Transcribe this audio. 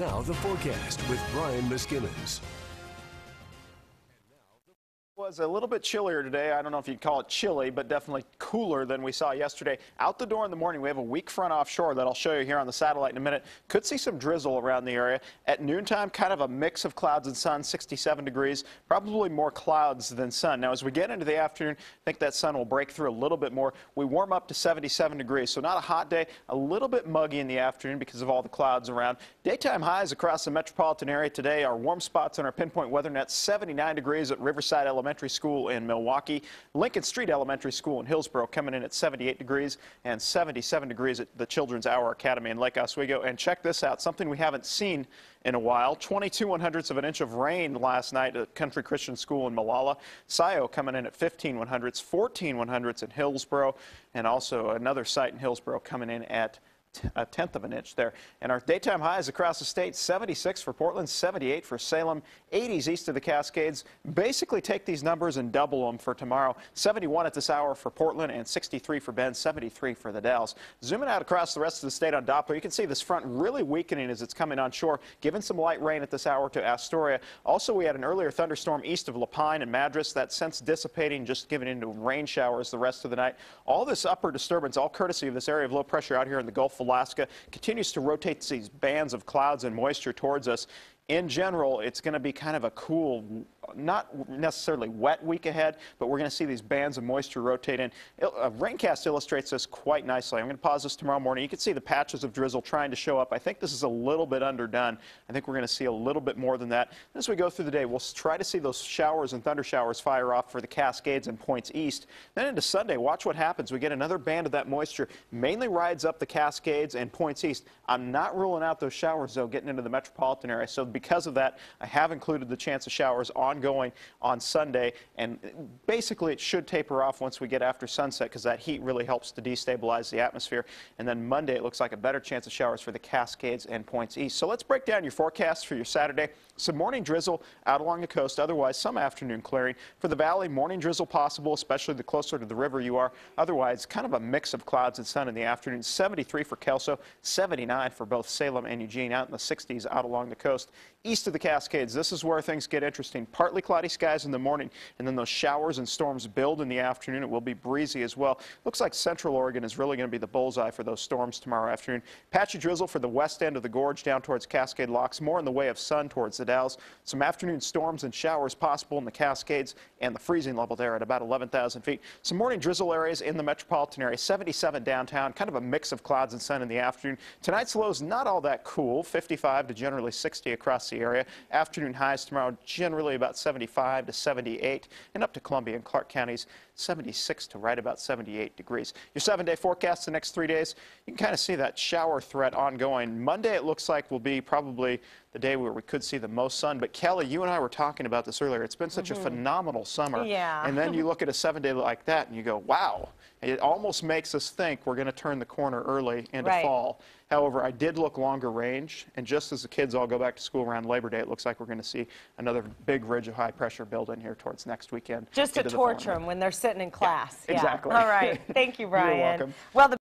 now the forecast with Brian Miskimins. Was a little bit chillier today. I don't know if you'd call it chilly, but definitely cooler than we saw yesterday. Out the door in the morning, we have a weak front offshore that I'll show you here on the satellite in a minute. Could see some drizzle around the area. At noontime, kind of a mix of clouds and sun, 67 degrees, probably more clouds than sun. Now, as we get into the afternoon, I think that sun will break through a little bit more. We warm up to 77 degrees, so not a hot day, a little bit muggy in the afternoon because of all the clouds around. Daytime highs across the metropolitan area today. Our warm spots on our pinpoint weather net, 79 degrees at Riverside Elementary School in Milwaukee. Lincoln Street Elementary School in Hillsborough coming in at 78 degrees and 77 degrees at the Children's Hour Academy in Lake Oswego. And check this out, something we haven't seen in a while. 22/100ths of an inch of rain last night at Country Christian School in Malala. Scio coming in at 15/100ths, 14/100ths in Hillsborough, and also another site in Hillsborough coming in at a 1/10 of an inch there. And our daytime highs across the state, 76 for Portland, 78 for Salem, 80s east of the Cascades. Basically take these numbers and double them for tomorrow. 71 at this hour for Portland and 63 for Bend, 73 for the Dalles. Zooming out across the rest of the state on Doppler, you can see this front really weakening as it's coming on shore, giving some light rain at this hour to Astoria. Also, we had an earlier thunderstorm east of Lapine and Madras. That since dissipating, just giving into rain showers the rest of the night. All this upper disturbance, all courtesy of this area of low pressure out here in the Gulf of Alaska, continues to rotate these bands of clouds and moisture towards us. In general, it's going to be kind of a cool, not necessarily wet week ahead, but we're going to see these bands of moisture rotate in. A raincast illustrates this quite nicely. I'm going to pause this tomorrow morning. You can see the patches of drizzle trying to show up. I think this is a little bit underdone. I think we're going to see a little bit more than that. As we go through the day, we'll try to see those showers and thunder showers fire off for the Cascades and points east. Then into Sunday, watch what happens. We get another band of that moisture, mainly rides up the Cascades and points east. I'm not ruling out those showers, though, getting into the metropolitan area. So because of that, I have included the chance of showers ongoing on Sunday, and basically it should taper off once we get after sunset because that heat really helps to destabilize the atmosphere. And then Monday, it looks like a better chance of showers for the Cascades and points east. So let's break down your forecast for your Saturday. Some morning drizzle out along the coast, otherwise some afternoon clearing. For the valley, morning drizzle possible, especially the closer to the river you are. Otherwise, kind of a mix of clouds and sun in the afternoon. 73 for Kelso, 79 for both Salem and Eugene, out in the 60s out along the coast. East of the Cascades, this is where things get interesting. Partly cloudy skies in the morning, and then those showers and storms build in the afternoon. It will be breezy as well. Looks like Central Oregon is really going to be the bullseye for those storms tomorrow afternoon. Patchy drizzle for the west end of the gorge down towards Cascade Locks, more in the way of sun towards the Dalles. Some afternoon storms and showers possible in the Cascades, and the freezing level there at about 11,000 feet. Some morning drizzle areas in the metropolitan area, 77 downtown, kind of a mix of clouds and sun in the afternoon. Tonight's lows not all that cool, 55 to generally 60 across the area. Afternoon highs tomorrow generally about 75 to 78, and up to Columbia and Clark counties 76 to right about 78 degrees. Your 7-day forecast the next 3 days, you can kind of see that shower threat ongoing. Monday it looks like will be probably the day where we could see the most sun. But Kelly, you and I were talking about this earlier. It's been such a phenomenal summer. Yeah. And then you look at a 7-day like that and you go, wow. It almost makes us think we're going to turn the corner early into fall. However, I did look longer range, and just as the kids all go back to school around Labor Day, it looks like we're going to see another big ridge of high pressure build in here towards next weekend. Just to torture them when they're sitting in class. Yeah, exactly. All right. Thank you, Brian. You're welcome. Well,